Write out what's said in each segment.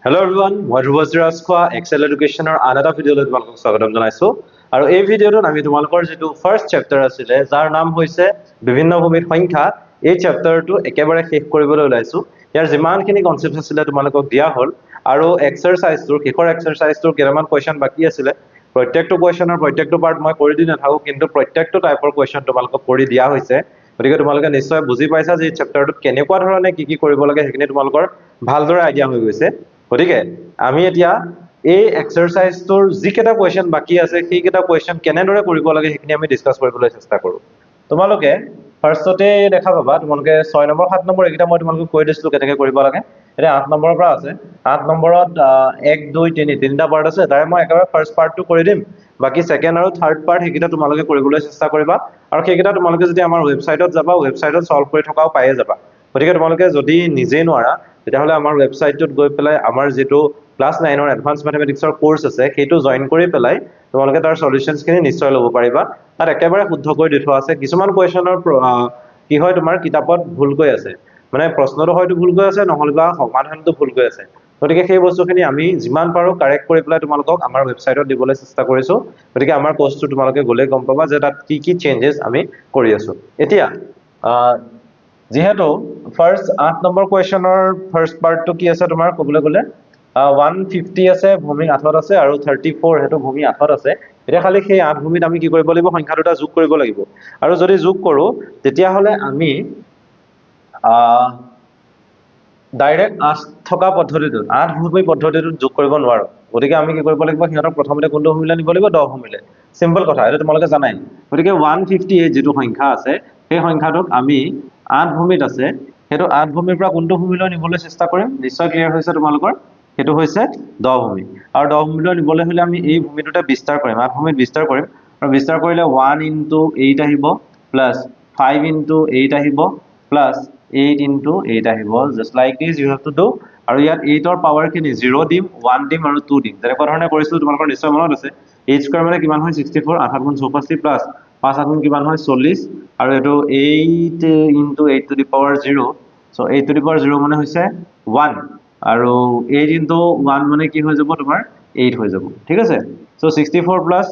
Hello everyone, মই ধ্ৰুৱজ্ৰী Rajkhowa Excel এডুকেশ্যনৰ আন এটা ভিডিঅ'লৈ তোমালোকক স্বাগতম জনাইছো আৰু এই ভিডিঅ'টোত আমি তোমালোকৰ যেটো ফাৰ্স্ট চেপ্টাৰ আছিল যাৰ নাম হৈছে বিভিন্ন ভূমিত সংখ্যা এই চেপ্টাৰটো একেবাৰে শেষ কৰিবলৈ ওলাইছো ইয়াৰ যিমানখিনি কনসেপ্ট আছিল তোমালোকক দিয়া হ'ল আৰু এক্সাৰসাইজটোৰ শেষৰ এক্সাৰসাইজটোৰ কেইটামান কোৱেশ্চন বাকি আছিল প্ৰত্যেকটো কোৱেশ্চনৰ প্ৰত্যেকটো পাৰ্ট মই কৰি দি নাথাকো কিন্তু প্ৰত্যেকটো টাইপৰ কোৱেশ্চন তোমালোকক কৰি দিয়া হৈছে গতিকে তোমালোকে নিশ্চয় বুজি পাইছা যে এই চেপ্টাৰটোত কেনেকুৱা ধৰণে কি কৰিব লাগে সেইখিনি তোমালোকৰ ভালদৰে আইডিয়া হৈ গৈছে গতিকে আমি এতিয়া এই এক্সাৰসাইজটোৰ যিকেইটা কোৱেশ্চন বাকি আছে সেইকেইটা কোৱেশ্চন কেনেদৰে কৰিব লাগে সেইখিনি আমি ডিসকাস কৰিবলৈ চেষ্টা কৰো তোমালোকে ফাৰ্ষ্টতে দেখা পাবা তোমালোকে 6 নম্বৰ 7 নম্বৰ এইকেইটা মই তোমালোকক কৈ দিছিলো কেনেকৈ কৰিব লাগে এটা 8 নম্বৰৰ পৰা আছে 8 নম্বৰত 1 2 3 তিনিটা পাৰ্ট আছে তাৰে মই একেবাৰে ফাৰ্স্ট পাৰ্টটো কৰি দিম বাকি সেকেন্ড আৰু থাৰ্ড পাৰ্ট সেইকেইটা তোমালোকে কৰিবলৈ চেষ্টা কৰিবা আৰু সেইকেইটা তোমালোকে যদি আমাৰ ওয়েবসাইটত যাবা ওয়েবসাইটত সলভ কৰি থকাও পায়ে যাবা গতিকে তোমালোকে যদি নিজে নোৱাৰা তেতিয়াহলে আমাৰ ওয়েবসাইটত গৈ পেলাই আমাৰ যেটো ক্লাস 9 ৰ এডভান্স ম্যাথমেটিক্সৰ কোৰ্স আছে সেইটো জয়েন কৰি পেলাই তোমালোকে তাৰ সলিউশনছ খিনি নিশ্চয় ল'ব পাৰিবা তাত একেবাৰে শুদ্ধকৈ দি থোৱা আছে কিছুমান কোৱেশ্চনৰ কি হয় তোমাৰ কিতাপত ভুলকৈ আছে মানে প্ৰশ্নটো হয়তো ভুলকৈ আছে নহলবা সমাধানটো ভুলকৈ আছে গতিকে সেই বস্তুখিনি আমি যিমান পাৰো কাৰেক্ট কৰি পেলাই তোমালোকক আমাৰ ওয়েবসাইটত দিবলৈ চেষ্টা কৰিছো গতিকে আমাৰ কোৰ্সটো তোমালোকে গলে গম পাবা যে তাত কি কি চেঞ্জেস আমি কৰি আছো এতিয়া যেহেতু ফাৰ্স্ট 8 নম্বৰ কোৱেশ্চনৰ ফাৰ্স্ট পাৰ্টটো কি আছে তোমাৰ কবলৈ গলে 150 আছে ভূমি 8ত আছে আৰু 34 হেতু ভূমি 8ত আছে এটা খালি সেই 8 ভূমিত আমি কি কৰিব লাগিব সংখ্যা দুটা যোগ কৰিব লাগিব আৰু যদি যোগ কৰো তেতিয়া হলে আমি ডাইৰেক্ট 8 থকা পদ্ধতিটো 8 ভূমি পদ্ধতিটো যোগ কৰিব নোৱাৰো গতিকে আমি কি কৰিব লাগিব হিহঁতক প্ৰথমতে কোনটো ভূমিলে নিব লাগিব 10 ভূমিলে সিম্পল কথা এটা তোমালোকে জানাই গতিকে 158 যেটো সংখ্যা আছে সেই সংখ্যাটোক আমি 8 ভূমিত আছে হেতু 8 ভূমিৰ পৰা কোনটো ভূমিলৈ নিবলৈ চেষ্টা কৰিম নিশ্চয় ক্লিয়াৰ হৈছে তোমালোকৰ হেতু হৈছে 10 ভূমি আৰু 10 ভূমিলৈ নিবলৈ হলে আমি এই ভূমিটোতে বিস্তাৰ কৰিম 8 ভূমিত বিস্তাৰ কৰিম আৰু বিস্তাৰ কৰিলে 1 * 8 আহিব প্লাস 5 * 8 আহিব প্লাস 8 * 8 আহিব just like this you have to do আৰু ইয়াত 8 ৰ পাৱাৰ খিনি 0 দিম 1 দিম আৰু 2 দিম তেনেকুৱা ধৰণে কৰিছিলো তোমালোকৰ নিশ্চয় মনত আছে h² মানে কিমান হয় 64 8 * 8 = 64 প্লাস 5 8 কিমান হয় 40 আৰু এটো 8 * 8 to the power 0 so 8 to the power 0 মানে হৈছে 1 আৰু 8 * 1 মানে কি হৈ যাব তোমাৰ 8 হৈ যাব ঠিক আছে so 64 plus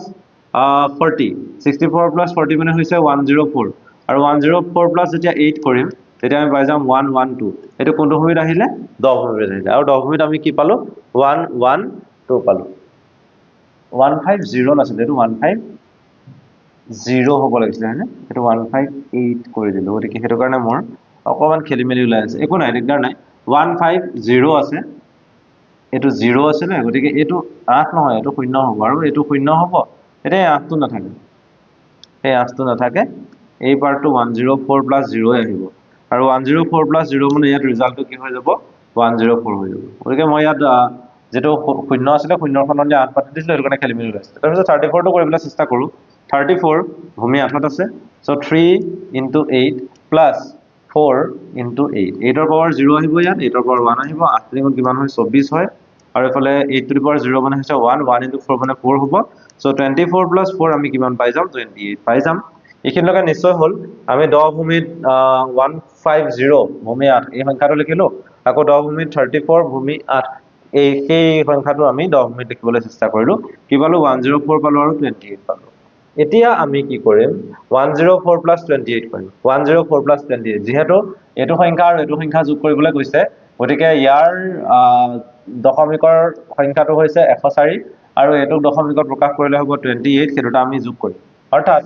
40 64 plus 40 মানে হৈছে 104 আৰু 104 plus যেতিয়া 8 কৰিম তেতিয়া আমি পাই যাম 112 এটো কোনটো ভূমিত আহিলে 10 ভূমিত আহিলে আৰু 10 ভূমিত আমি কি পালো 112 পালো 150 নাছিল এটো 150 হ'ব লাগিছিল হয়নে এটো 158 কৰি দিলো গতিকে হেতু কাৰণে মোৰ অকমান খেলিমেলি ওলাই আছে একো নাই দিগদাৰ নাই 150 আছে এটো 0 আছে না গতিকে এটো 8 নহয় এটো 0 হ'ব আৰু এটো 0 হ'ব এটা 8 টো নাথাকে এই 8 টো নাথাকে এই পাৰ্টটো 104 plus 0 আহিব আৰু 104 plus 0 মানে ইয়াত ৰিজাল্টটো কি হৈ যাব 104 হৈ যাব গতিকে মই ইয়াত যেটো 0 আছিল 0 খনত যে 8 পাতি দিছিল এটো কাৰণে খেলিমেলি ওলাইছে তাৰপিছত 34 টো কৰিবলৈ চেষ্টা কৰো 34 ভূমি 8ত আছে so 3 * 8 plus 4 * 8 8 ৰ পাৱাৰ 0 আহিব ইয়াত 8 ৰ পাৱাৰ 1 আহিব 8 * 3 কিমান হয় 24 হয় আৰু এফালে 8 to the power 0 মানে হৈছে 1 1 * 4 মানে 4 হ'ব so 24 plus 4 আমি কিমান পাই যাম 28 পাই যাম এইখিনি লগা নিশ্চয় হল আমি 10 ভূমিত 150 ভূমি 8 এই সংখ্যাটো লিখিলো আকৌ 10 ভূমিত 34 ভূমি 8 এই সেই সংখ্যাটো আমি 10 ভূমিত লিখিবলৈ চেষ্টা কৰিলো কি পালো 104 পালো আৰু 28 পালো এতিয়া আমি কি কৰিম 104 plus 28 কৰিম 104 plus 28 যেহেতু এটো সংখ্যা আৰু এটো সংখ্যা যোগ কৰিবলৈ কৈছে গতিকে ইয়াৰ দশমিকৰ সংখ্যাটো হৈছে 104 আৰু এটো দশমিকত প্ৰকাশ কৰিলে হ'ব 28 সেটোটা আমি যোগ কৰিম অৰ্থাৎ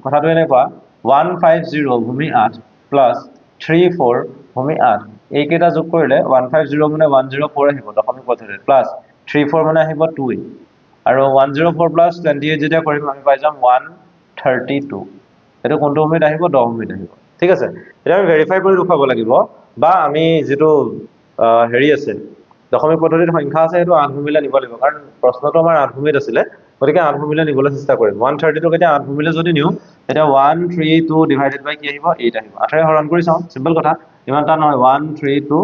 কথাটো এনেকুৱা 150 ভূমি 8 plus 34 ভূমি 8 এইকেইটা যোগ কৰিলে 150 মানে 104 আহিব দশমিক পদ্ধতিত প্লাস 34 মানে আহিব 2 আৰু 104 plus 28 যেতিয়া কৰিম আমি পাই যাম 132 এটো কোনটো ভূমিত আহিব 10 ভূমিত আহিব ঠিক আছে এটা আমি ভেৰিফাই কৰি দেখাব লাগিব বা আমি যেটো হেৰি আছে দশমিক পদ্ধতিৰ সংখ্যা আছে এটো 8 ভূমিলে নিব লাগিব কাৰণ প্ৰশ্নটো আমাৰ 8 ভূমিত আছিল গতিকে 8 ভূমিলে নিবলৈ চেষ্টা কৰিম 132 কেতিয়া 8 ভূমিলে যদি নিও এটা 132 ডিভাইডেড বাই কি আহিব 8 আহিব 8 ৰে হৰণ কৰি চাও সিম্পল কথা ইমান টা নহয় 132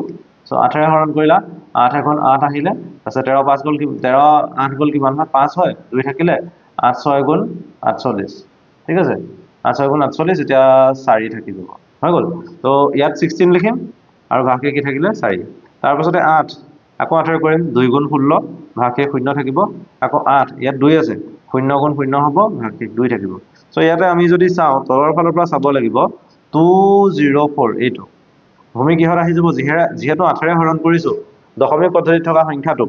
সো 8 ৰে হৰণ কৰিলা 8 এখন 8 আহিলে আছে 13 5 গল কি 13 8 গল কিমান হয় 5 হয় 2 থাকিলে 8 6 গুণ 48 ঠিক আছে 8 6 গুণ 48 এটা 4 থাকি যাব হৈ গল তো ইয়াত 16 লিখিম আৰু বাকি কি থাকিলে 4 তাৰ পাছতে 8 আকৌ 8 কৰিম 2 গুণ 16 ভাগশেষ 0 থাকিব আকৌ 8 ইয়াত 2 আছে 0 গুণ 0 হ'ব ভাগশেষ 2 থাকিব সো ইয়াতে আমি যদি চাওঁ তলৰ ফালৰ পৰা চাব লাগিব 204 এইটো ভূমি কিহত আহি যাব যিহেতু 8ৰে হৰণ কৰিছো দশমিক পদ্ধতিত থকা সংখ্যাটো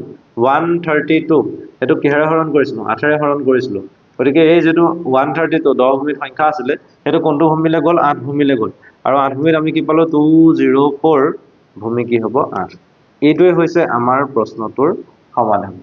132 এটো কিহেৰে হৰণ কৰিছিলো 8ৰে হৰণ কৰিছিলো গতিকে এই যেটো 132 10 ভূমিৰ সংখ্যা আছিল হেতু কোনটো ভূমিলে গল 8 ভূমিলে গল আৰু 8 ভূমিত আমি কি পালো 204 ভূমি কি হ'ব 8 এইটোৱে হৈছে আমাৰ প্ৰশ্নটোৰ সমাধান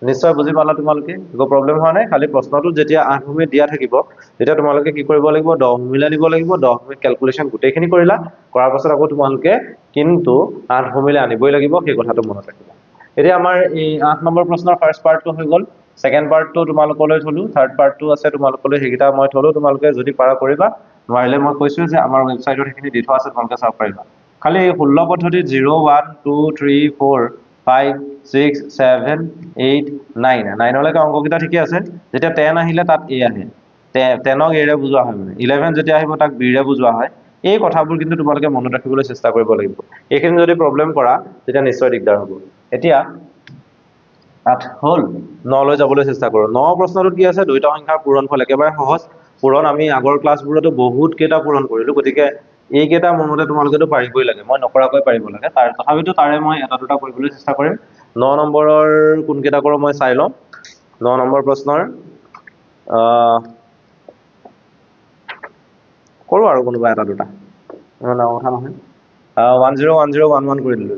নিশ্চয় বুজি পালা তোমালোকে একো প্ৰবলেম হোৱা নাই খালি প্ৰশ্নটো যেতিয়া 8 ভূমি দিয়া থাকিব তেতিয়া তোমালোকে কি কৰিব লাগিব 10 ভূমিলে নিব লাগিব 10 ভূমি ক্যালকুলেশন গোটেইখিনি কৰিলা কৰাৰ পাছত আকৌ তোমালোকে কিন্তু 8 ভূমিলে আনিবই লাগিব সেই কথাটো মনত ৰাখিবা এতিয়া আমাৰ এই 8 নম্বৰ প্ৰশ্নৰ ফাৰ্স্ট পাৰ্টটো হৈ গল সেকেন্ড পাৰ্টটো তোমালোকলৈ থলো থাৰ্ড পাৰ্টটো আছে তোমালোকলৈ হেকিটা মই থলো তোমালোকে যদি পাৰা কৰিবা নোৱাৰিলে মই কৈছো যে আমাৰ ওয়েবসাইটত হেখিনি দি থোৱা আছে তোমালোকে চাব পাৰিবা খালি 16 পদ্ধতিত 0 1 2 3 4 5 6 7 8 9 9 লৈকে অংককিটা ঠিকে আছে যেতিয়া 10 আহিলে তাত a আহে 10ক a ৰে বুজোৱা হয় 11 যেতিয়া আহিব তাক b ৰে বুজোৱা হয় এই কথাবোৰ কিন্তু তোমালোকে মনত ৰাখিবলৈ চেষ্টা কৰিব লাগিব এইখিনি যদি প্ৰবলেম কৰা তেতিয়া নিশ্চয় দিগদাৰ হ'ব এতিয়া 8 হল 9 লৈ যাবলৈ চেষ্টা কৰো 9 প্ৰশ্নটোত কি আছে দুইটা সংখ্যাৰ পূৰণফল একেবাৰে সহজ পূৰণ আমি আগৰ ক্লাছবোৰতো বহুত কেইটা পূৰণ কৰিলো গতিকে এই কেইটা মনতে তোমালোকেতো পাৰিবই লাগে মই নকৰাকৈ পাৰিব লাগে তাৰ তথাপিতো তাৰে মই এটা দুটা কৰিবলৈ চেষ্টা কৰিম 9 নম্বৰৰ কোন কেইটা কৰো মই চাই লম 9 নম্বৰ প্ৰশ্নৰ কৰো আৰু কোনোবা এটা দুটা না কথা নহয় 101011 কৰি দিলো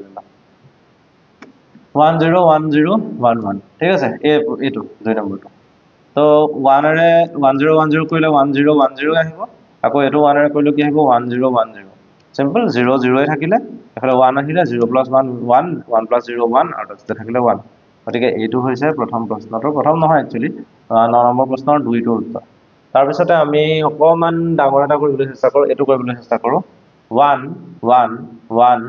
101011 ঠিক আছে এইটো দুই নম্বৰটো তো 1 ৰে 1010 কৰিলে 1010 আহিব আকৌ এটো 1 ৰে কৰিলে কি আহিব 1010 সিম্পল 0 0 এ থাকিলে এফালে 1 আহিলে 0 + 1 1 1 + 0 1 আৰু তাতে থাকিলে 1 গতিকে এইটো হৈছে প্ৰথম প্ৰশ্নটো প্ৰথম নহয় একচুয়ালি 9 নম্বৰ প্ৰশ্নৰ দুইটোৰ উত্তৰ তাৰ পিছতে আমি অকমান ডাঙৰ এটা কৰিবলৈ চেষ্টা কৰো এটো কৰিবলৈ চেষ্টা কৰো 1 1 1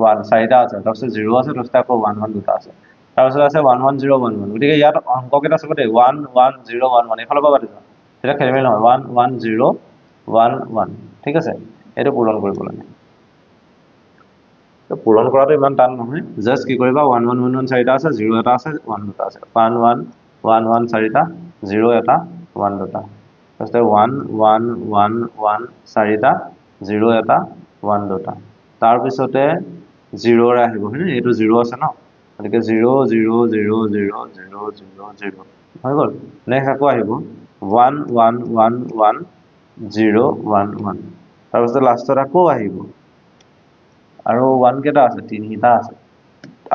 1 চাৰিটা আছে তাৰপিছত 0 আছে তাৰপিছত আকৌ 1 1 দুটা আছে তাৰপিছত আছে 11011 গতিকে ইয়াত অংক কেইটা আছে গতে 11011 এফালৰ পৰা পাতিবা এটা খেলমেল নহয় 11011 ঠিক আছে এটো পূৰণ কৰিব লাগে তো পূৰণ কৰাটো ইমান টান নহয় জাস্ট কি কৰিবা 1111 চাৰিটা আছে 0 এটা আছে 1 দুটা আছে 1111 চাৰিটা 0 এটা 1 দুটা তাৰপিছত 1111 চাৰিটা 0 এটা 1 দুটা তাৰ পিছতে 0 ৰে আহিব হয়নে এটো 0 আছে ন গতিকে 0 0 0 0 0 0 0 হৈ গল নেক্সট আকৌ আহিব 1 1 1 1 0 1 1 তাৰপিছত লাষ্টত আকৌ আহিব আৰু 1 কেটা আছে তিনিটা আছে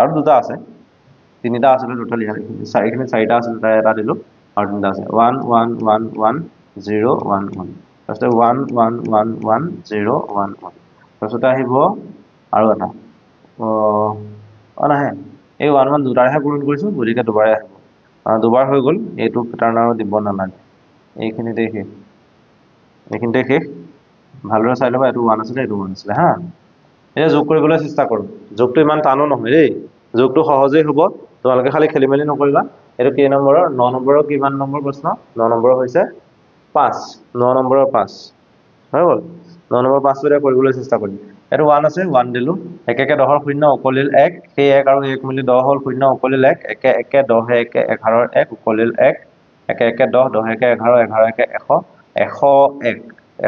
আৰু দুটা আছে তিনিটা আছে টোটালি চাৰিখিনি চাৰিটা আছে তাই এটা দিলো আৰু তিনিটা আছে 1 1 1 1 0 1 1 তাৰপিছত 1 1 1 1 0 1 1 তাৰপিছত আহিব আৰু এটা নাহে এই 1 1 দুটাৰহে পূৰণ কৰিছো গতিকে দুবাৰে আহিব দুবাৰ হৈ গল এইটো প্যাটাৰ্ন আৰু দিব নালাগে এইখিনিতে শেষ ভালদৰে চাই লবা এইটো 1 আছিল এইটো 1 আছিল হা এটা যোগ কৰিবলৈ চেষ্টা কৰো যোগটো ইমান টানো নহয় দেই যোগটো সহজেই হ'ব তোমালোকে খালি খেলিমেলি নকৰিবা এটো কেই নম্বৰৰ 9 নম্বৰৰ কিমান নম্বৰ প্ৰশ্ন 9 নম্বৰৰ হৈছে 5 9 নম্বৰৰ 5 হৈ গল 9 নম্বৰ 5 টোৰে কৰিবলৈ চেষ্টা কৰিম এটো 1 আছে 1 দিলো একে 10ৰ 0 উকলিল 1 সেই 1 আৰু 1 মিলি 10 হল 0 উকলিল 1 একে 10 একে 11ৰ 1 উকলিল 1 একে 10 10 একে 11 11 একে 100 101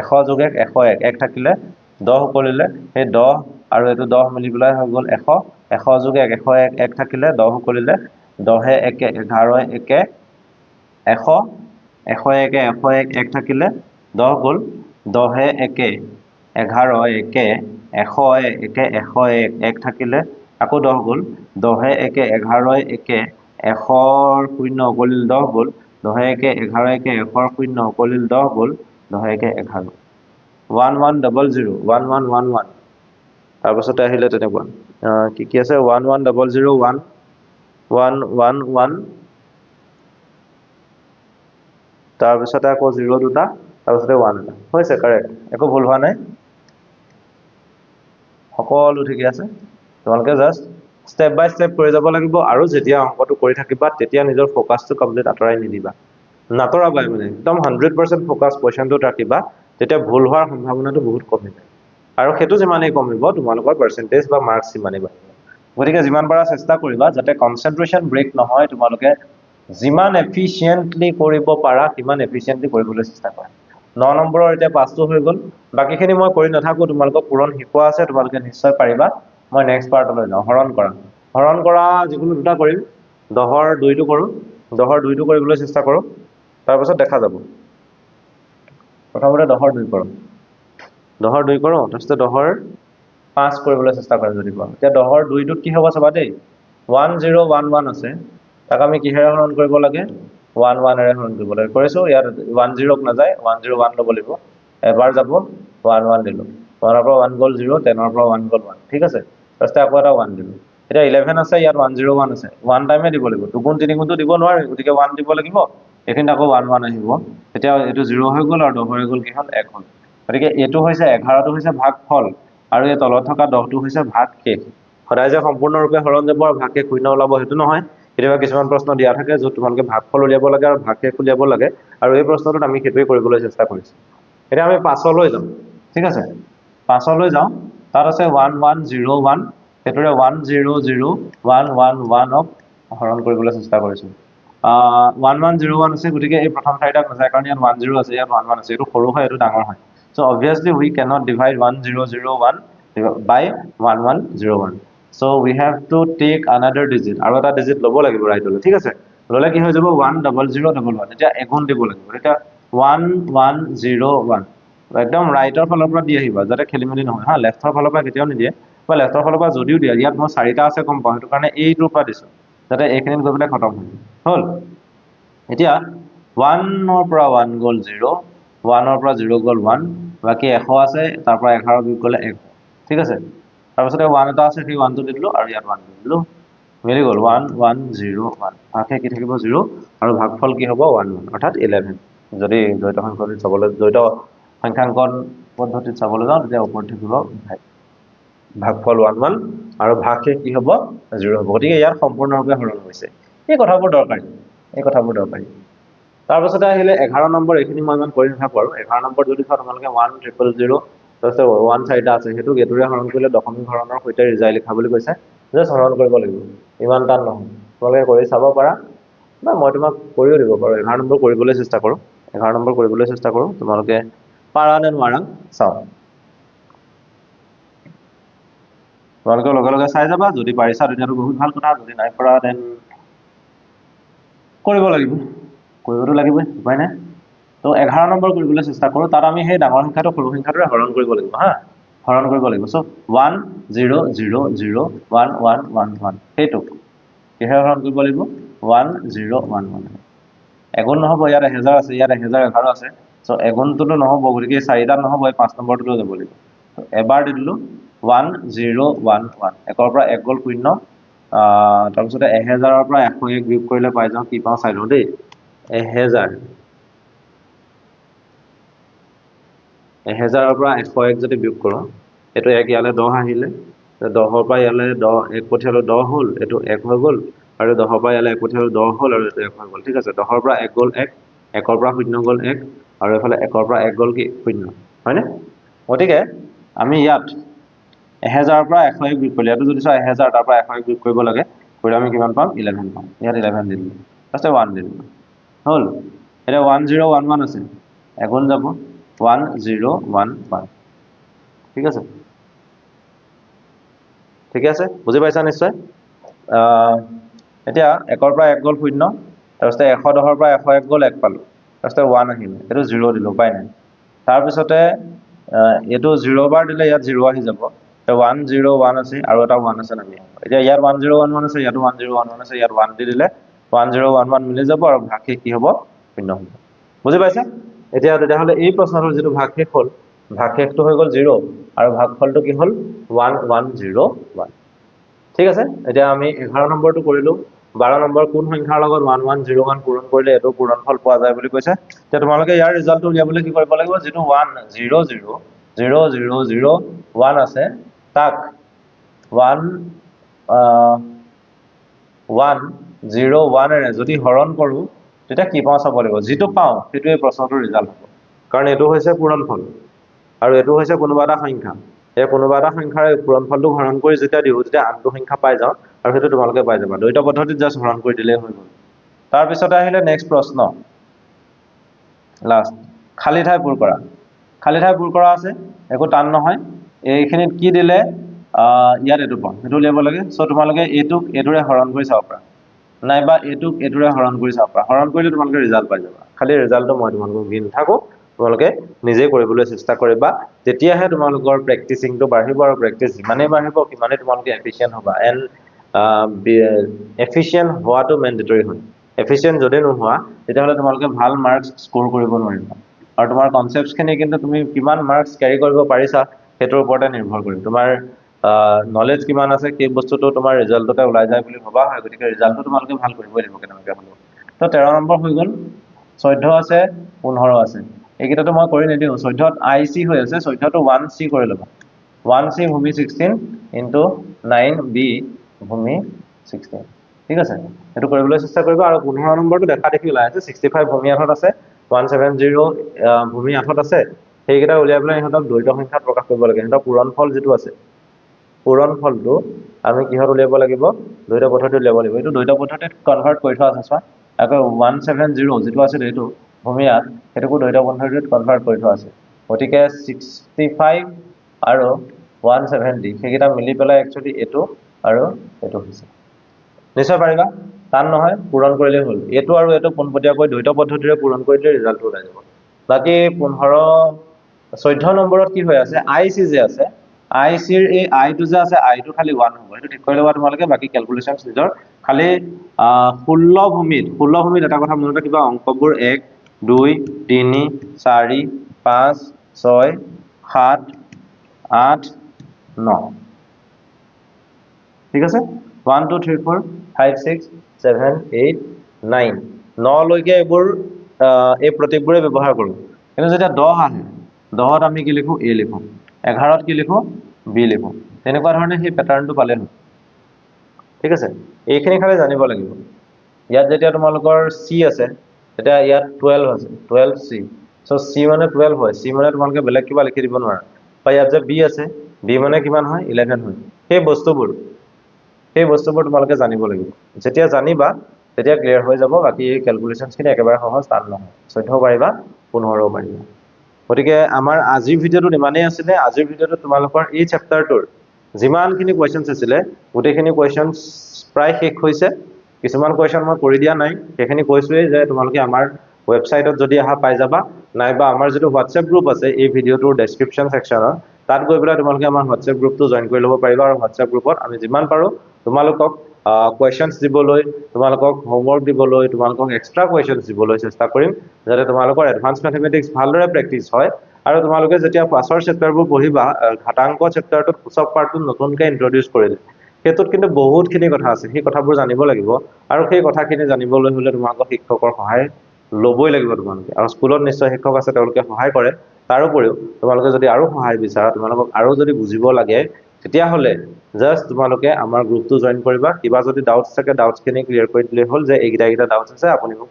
100 যোগ 1 101 1 থাকিলে 10 উকলিলে সেই 10 আৰু এটো 10 মিলি পেলাই হৈ গল 100 100 যোগ 1 101 1 থাকিলে 10 উকলিলে 10 একে 11 একে 100 101 101 1 থাকিলে 10 গল 10 একে 11 একে 100 একে 101 1 থাকিলে আকৌ 10 গল 10 একে 11 একে 100ৰ 0 উকলিল 10 গল 10 একে 11 একে 100ৰ 0 উকলিল 10 গল 10 একে 11 1100 1111 তাৰ পাছতে আহিলে তেনেকুৱা কি আছে 11001 111 তাৰ পিছতে আকৌ 0 দুটা তাৰ পিছতে 1 এটা হৈছে কাৰেক্ট একো ভুল হোৱা নাই সকলো ঠিকে আছে তোমালোকে জাস্ট স্টেপ বাই স্টেপ কৰি যাব লাগিব আৰু যেতিয়া অংকটো কৰি থাকিবা তেতিয়া নিজৰ ফোকাসটো কমপ্লিট আতৰাই নিদিবা নাতৰাবাই মানে একদম 100% ফোকাস কোৱেশ্চনটোত ৰাখিবা তেতিয়া ভুল হোৱাৰ সম্ভাৱনাটো বহুত কমি যায় আৰু হেতু যিমানেই কমিব তোমালোকৰ পাৰ্চেন্টেজ বা মাৰ্কস সিমানেই বাঢ়িব গতিকে যিমান পাৰা চেষ্টা কৰিবা যাতে কনচেন্ট্ৰেশ্যন ব্ৰেক নহয় তোমালোকে যিমান এফিচিয়েন্টলি কৰিব পাৰা সিমান এফিচিয়েন্টলি কৰিবলৈ চেষ্টা কৰা 9 নম্বৰৰ এতিয়া 5টো হৈ গ'ল বাকিখিনি মই কৰি নাথাকো তোমালোকক পূৰণ শিকোৱা আছে তোমালোকে নিশ্চয় পাৰিবা মই নেক্সট পাৰ্টলৈ যাওঁ হৰণ কৰা যিকোনো দুটা কৰিম 10ৰ 2টো কৰোঁ 10ৰ 2টো কৰিবলৈ চেষ্টা কৰোঁ তাৰপিছত দেখা যাব প্ৰথমতে 10ৰ 2 কৰোঁ 10ৰ 2 কৰোঁ তাৰপিছত 10ৰ 5 কৰিবলৈ চেষ্টা কৰিম যদি পাওঁ এতিয়া 10ৰ 2টোত কি হ'ব চাবা দেই 1011 আছে তাক আমি কিহেৰে হৰণ কৰিব লাগে 11 এৰে হৰণ কৰিব লাগে কৰিছো ইয়াত 10ক নাযায় 101 ল'ব লাগিব এবাৰ যাব 11 দিলো 1ৰ পৰা 1 গ'ল 0 10ৰ পৰা 1 গ'ল 1 ঠিক আছে তাৰপিছত আকৌ এটা 1 দিলো এতিয়া 11 আছে ইয়াত 101 আছে 1 টাইমে দিব লাগিব দুগুণ তিনিগুণটো দিব নোৱাৰি গতিকে 1 দিব লাগিব এখিন আকৌ 11 আহিব তেতিয়া এটো 0 হৈ গ'ল আৰু 10 হৈ গ'ল কি হ'ল 1 হ'ল গতিকে এটো হৈছে 11টো হৈছে ভাগফল আৰু এই তলত থকা 10টো হৈছে ভাগশেষ সদায় যে সম্পূৰ্ণৰূপে হৰণ যাব আৰু ভাগশেষ শূন্য ওলাব হেতু নহয় কেতিয়াবা কিছুমান প্ৰশ্ন দিয়া থাকে য'ত তোমালোকে ভাগফল উলিয়াব লাগে আৰু ভাগশেষ উলিয়াব লাগে আৰু এই প্ৰশ্নটোত আমি হেতুই কৰিবলৈ চেষ্টা কৰিছো এটা আমি 5 লৈ যাম ঠিক আছে 5 লৈ যাওঁ তাত আছে 1101 হেতুৰে 100111 ক হৰণ কৰিবলৈ চেষ্টা কৰিছো 1101 আছে গতিকে এই প্ৰথম ঠাইটাক নাযায় কাৰণ ইয়াত 10 আছে ইয়াত 11 আছে এটো সৰু হয় এটো ডাঙৰ হয় so obviously we cannot divide 1001 by 1101 so we have to take another digit আৰু এটা digit ল'ব লাগিব ৰাইটলৈ ঠিক আছে ল'লে কি হৈ যাব 10011 এতিয়া এগুণ দিব লাগিব এটা 1101 একদম ৰাইটৰ ফালৰ পৰা দি আহিবা যাতে খেলিমেলি নহয় হা লেফটৰ ফালৰ পৰা কেতিয়াও নিদিয়ে বা লেফটৰ ফালৰ পৰা যদিও দিয়ে ইয়াত মই 4টা আছে কম পাওঁ হেতু কাৰণে এইটোৰ পৰা দিছো যাতে এইখিনিত গৈ পেলাই খতম হয় হ'ল এতিয়া 1ৰ পৰা 1 গ'ল 0 1ৰ পৰা 0 গ'ল 1 বাকি 100 আছে তাৰ পৰা 11 বিয়োগ কৰিলে 1 ঠিক আছে তাৰপিছতে 1 এটা আছে সেই 1টো দি দিলো আৰু ইয়াত 1 দি দিলো মিলি গ'ল 1101 ভাগশেষ কি থাকিব 0 আৰু ভাগফল কি হ'ব 11 অৰ্থাৎ 11 যদি দ্বৈত সংখ্যাটো চাবলৈ দ্বৈত সংখ্যাঙ্কন পদ্ধতিত চাবলৈ যাওঁ তেতিয়া ওপৰত থাকিব ভাগফল 11 আৰু ভাগশেষ কি হ'ব 0 হ'ব গতিকে ইয়াত সম্পূৰ্ণৰূপে হৰণ হৈছে এই কথাবোৰ দৰকাৰী তাৰপিছতে আহিলে 11 নম্বৰ এইখিনি মই ইমান কৰি নাথাকো আৰু 11 নম্বৰ যদি চাও তোমালোকে 1000 তাৰপিছত 1 4টা আছে হেতু গেটুৰে হৰণ কৰিলে দশমিক হৰণৰ সৈতে ৰিজাই লিখা বুলি কৈছে যে হৰণ কৰিব লাগিব ইমান টান নহয় তোমালোকে কৰি চাব পাৰা না মই তোমাক কৰিও দিব পাৰো 11 নম্বৰ কৰিবলৈ চেষ্টা কৰো 11 নম্বৰ কৰিবলৈ চেষ্টা কৰো তোমালোকে পাৰা নে নোৱাৰা চাও তোমালোকে লগে চাই যাবা যদি পাৰিছা তেতিয়াতো বহুত ভাল কথা যদি নাই পৰা দেন কৰিবতো লাগিবই উপায় নাই তো 11 নম্বৰ কৰিবলৈ চেষ্টা কৰো তাত আমি সেই ডাঙৰ সংখ্যাটো সৰু সংখ্যাটোৰে হৰণ কৰিব লাগিব হা হৰণ কৰিব লাগিব সো 10001111 হেতু কিহে হৰণ কৰিব লাগিব 1011 এগুণ নহব ইয়াত 1000 আছে ইয়াত 1011 আছে সো এগুণটো নহব গতিকে 4টা নহব এই 5 নম্বৰটো যাব লাগিব তো এবাৰ দি দিলো 1011 1ৰ পৰা 1 গ'ল 0 তাৰপিছতে 1000ৰ পৰা 101 বিয়োগ কৰিলে পাই যাওঁ কি পাওঁ চাই লওঁ দেই 1000ৰ পৰা 101 যদি বিয়োগ কৰো এটো 1 ইয়ালে 10 আহিলে 10ৰ পৰা ইয়ালে 10 1 পঠিয়ালো 10 হ'ল এটো 1 হৈ গ'ল আৰু 10ৰ পৰা ইয়ালে 1 পঠিয়ালো 10 হ'ল আৰু এটো 1 হৈ গ'ল ঠিক আছে 10ৰ পৰা 1 গ'ল 1 1ৰ পৰা 0 গ'ল 1 আৰু এফালে 1ৰ পৰা 1 গ'ল কি 0 হয়নে গতিকে আমি ইয়াত 1000ৰ পৰা 101 বিয়োগ কৰিলে এটো যদি চাও 1000 তাৰ পৰা 101 বিয়োগ কৰিব লাগে কৰি আমি কিমান পাম 11 পাম ইয়াত 11 দিলো ফাৰ্ষ্টে 1 দিলো হ'ল এটা 1011 আছে এগুণ যাব 1011 ঠিক আছে বুজি পাইছা নিশ্চয় এতিয়া 1ৰ পৰা 1 গ'ল 0 তাৰপিছতে 110ৰ পৰা 101 গ'ল 1 পালো তাৰপিছতে 1 আহিলে এটো 0 দিলো পাই নাই তাৰপিছতে এটো 0 বাৰ দিলে ইয়াত 0 আহি যাব 101 আছে আৰু এটা 1 আছে নামি এতিয়া ইয়াত 1011 আছে ইয়াত 1011 আছে ইয়াত 1 দি দিলে 1011 মিলি যাব আৰু ভাগশেষ কি হ'ব 0 হ'ব বুজি পাইছা এতিয়া তেতিয়াহলে এই প্ৰশ্নটোৰ যেটো ভাগশেষ হ'ল ভাগশেষটো হৈ গ'ল 0 আৰু ভাগফলটো কি হ'ল 1101 ঠিক আছে এতিয়া আমি 11 নম্বৰটো কৰিলো 12 নম্বৰ কোন সংখ্যাৰ লগত 1101 পূৰণ কৰিলে এটো পূৰণফল পোৱা যায় বুলি কৈছে তে তোমালোকে ইয়াৰ ৰিজাল্টটো উলিয়াবলৈ কি কৰিব লাগিব যেটো 100001 আছে তাক 101 এৰে যদি হৰণ কৰো তেতিয়া কি পাওঁ চাব লাগিব যেটো পাওঁ সেইটো এই প্ৰশ্নটোৰ ৰিজাল্ট হ'ব কাৰণ এটো হৈছে পূৰণফল আৰু এটো হৈছে কোনোবা এটা সংখ্যা এই কোনোবা এটা সংখ্যাৰ পূৰণফলটো হৰণ কৰি যেতিয়া দিওঁ তেতিয়া আনটো সংখ্যা পাই যাওঁ আৰু সেইটো তোমালোকে পাই যাবা দ্বৈত পদ্ধতিত জাস্ট হৰণ কৰি দিলেই হৈ গ'ল তাৰপিছতে আহিলে নেক্সট প্ৰশ্ন লাষ্ট খালী ঠাই পূৰ কৰা খালী ঠাই পূৰ কৰা আছে একো টান নহয় এইখিনিত কি দিলে ইয়াত এইটো পাম সেইটো উলিয়াব লাগে সো তোমালোকে এইটোক এইটোৰে হৰণ কৰি চাব পাৰা নাইবা এইটোক এইটোৰে হৰণ কৰি চাব পাৰা হৰণ কৰিলে তোমালোকে ৰিজাল্ট পাই যাবা খালি ৰিজাল্টটো মই তোমালোকক দি নাথাকো তোমালোকে নিজে কৰিবলৈ চেষ্টা কৰিবা তেতিয়াহে তোমালোকৰ প্ৰেক্টিচিংটো বাঢ়িব আৰু প্ৰেক্টিচ যিমানেই বাঢ়িব সিমানেই তোমালোকে এফিচিয়েন্ট হ'বা এণ্ড এফিচিয়েন্ট হোৱাটো মেণ্ডেটৰী হয় এফিচিয়েন্ট যদি নোহোৱা তেতিয়াহ'লে তোমালোকে ভাল মাৰ্কছ স্ক'ৰ কৰিব নোৱাৰিবা আৰু তোমাৰ কনচেপ্টছখিনি কিন্তু তুমি কিমান মাৰ্কছ কেৰি কৰিব পাৰিছা সেইটোৰ ওপৰতে নিৰ্ভৰ কৰিম তোমাৰ নলেজ কিমান আছে সেই বস্তুটো তোমাৰ ৰিজাল্টতে ওলাই যায় বুলি ভবা হয় গতিকে ৰিজাল্টটো তোমালোকে ভাল কৰিবই লাগিব কেনেবাকৈ হ'লেও তো 13 নম্বৰ হৈ গ'ল 14 আছে 15 আছে এইকেইটাতো মই কৰি নিদিওঁ 14ত IC হৈ আছে 14টো 1C কৰি ল'বা 1C ভূমি 16 ইনটু 9B ভূমি 16 ঠিক আছে সেইটো কৰিবলৈ চেষ্টা কৰিবা আৰু 15 নম্বৰটো দেখা দেখি ওলাই আছে 65 ভূমি 8ত আছে 170 ভূমি 8ত আছে সেইকেইটা উলিয়াই পেলাই ইহঁতক দ্বৈত সংখ্যাত প্ৰকাশ কৰিব লাগে ইহঁতৰ পূৰণফল যিটো আছে পূৰণফলটো আমি কিহত উলিয়াব লাগিব দ্বৈত পদ্ধতিত উলিয়াব লাগিব এইটো দ্বৈত পদ্ধতিত কনভাৰ্ট কৰি থোৱা আছে চোৱা আকৌ 170 যিটো আছে এইটো ভূমি 8 সেইটোকো দ্বৈত পদ্ধতিত কনভাৰ্ট কৰি থোৱা আছে গতিকে 65 আৰু 170 সেইকেইটা মিলি পেলাই একচুৱেলি এইটো আৰু এইটো হৈছে নিশ্চয় পাৰিবা টান নহয় পূৰণ কৰিলেই হ'ল এইটো আৰু এইটো পোনপটীয়াকৈ দ্বৈত পদ্ধতিৰে পূৰণ কৰি দিলে ৰিজাল্টটো ওলাই যাব বাকী 14 নম্বৰত কি হৈ আছে IC যে আছে ICৰ এই আইটো যে আছে আইটো খালি 1 হ'ব সেইটো ঠিক কৰি ল'বা তোমালোকে বাকী ক্যালকুলেশনছ নিজৰ খালি 16 ভূমিত এটা কথা মনত ৰাখিবা অংকবোৰ 1 2 3 4 5 6 7 8 9 ঠিক আছে 1 2 3 4 5 6 7 8 9 9 লৈকে এইবোৰ এই প্ৰতীকবোৰে ব্যৱহাৰ কৰোঁ কিন্তু যেতিয়া 10 আহে 10ত আমি কি লিখো A লিখো 11ত কি লিখো B লিখো তেনেকুৱা ধৰণে সেই প্যাটাৰ্নটো পালে হয় ঠিক আছে এইখিনি খালি জানিব লাগিব ইয়াত যেতিয়া তোমালোকৰ C আছে তেতিয়া ইয়াত 12 আছে 12C সো C মানে 12 হয় C মানে তোমালোকে বেলেগ কিবা লিখি দিব নোৱাৰা বা ইয়াত যে B আছে B মানে কিমান হয় 11 হয় সেই বস্তুবোৰ তোমালোকে জানিব লাগিব যেতিয়া জানিবা তেতিয়া ক্লিয়াৰ হৈ যাব বাকি ক্যালকুলেশনছখিনি একেবাৰে সহজ টান নহয় 14 পাৰিবা 15 পাৰিবা গতিকে আমাৰ আজিৰ ভিডিঅ'টো ইমানেই আছিলে আজিৰ ভিডিঅ'টো তোমালোকৰ এই চেপ্টাৰটোৰ যিমানখিনি কোৱেশ্চনছ আছিলে গোটেইখিনি কোৱেশ্চনছ প্ৰায় শেষ হৈছে কিছুমান কোৱেশ্চন মই কৰি দিয়া নাই সেইখিনি কৈছোৱেই যে তোমালোকে আমাৰ ৱেবসাইটত যদি আহা পাই যাবা নাইবা আমাৰ যেটো WhatsApp গ্ৰুপ আছে এই ভিডিঅ'টোৰ ডেসক্ৰিপচন সেকশনত তাত গৈ পেলাই তোমালোকে আমাৰ WhatsApp গ্ৰুপটো জয়েন কৰি ল'ব পাৰিবা আৰু WhatsApp গ্ৰুপত আমি যিমান পাৰো তোমালোকক কোৱেশ্চনছ দিবলৈ তোমালোকক হোমৱৰ্ক দিবলৈ তোমালোকক এক্সট্ৰা কোৱেশ্চনছ দিবলৈ চেষ্টা কৰিম যাতে তোমালোকৰ এডভান্স ম্যাথমেটিক্স ভালদৰে প্ৰেক্টিস হয় আৰু তোমালোকে যেতিয়া পাছৰ চেপ্টাৰবোৰ পঢ়িবা ঘাটাংক চেপ্টাৰটোত সব পাৰ্টটো নতুনকৈ ইন্ট্ৰোডিউস কৰিলে হেতুত কিন্তু বহুতখিনি কথা আছে সেই কথাবোৰ জানিব লাগিব আৰু সেই কথাখিনি জানিবলৈ হলে তোমালোকৰ শিক্ষকৰ সহায় লবই লাগিব তোমালোকে আৰু স্কুলত নিশ্চয় শিক্ষক আছে তেওঁলোকে সহায় কৰে তাৰ উপৰিও তোমালোকে যদি আৰু সহায় বিচাৰা তোমালোকক আৰু যদি বুজিব লাগে তেতিয়া হলে জাস্ট তোমালোকে আমাৰ গ্ৰুপটো জয়েন কৰিবা কিবা যদি ডাউটছ থাকে ডাউটছখিনি ক্লিয়াৰ কৰি দিলে হ'ল যে এইগিটা ডাউটছ আছে আপুনি মোক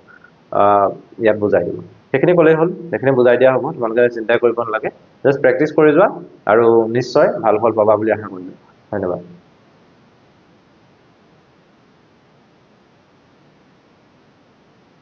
ইয়াত বুজাই দিব সেইখিনি ক'লেই হ'ল সেইখিনি বুজাই দিয়া হ'ব তোমালোকে চিন্তা কৰিব নালাগে জাস্ট প্ৰেক্টিস কৰি যোৱা আৰু নিশ্চয় ভাল ফল পাবা বুলি আশা কৰিলোঁ ধন্যবাদ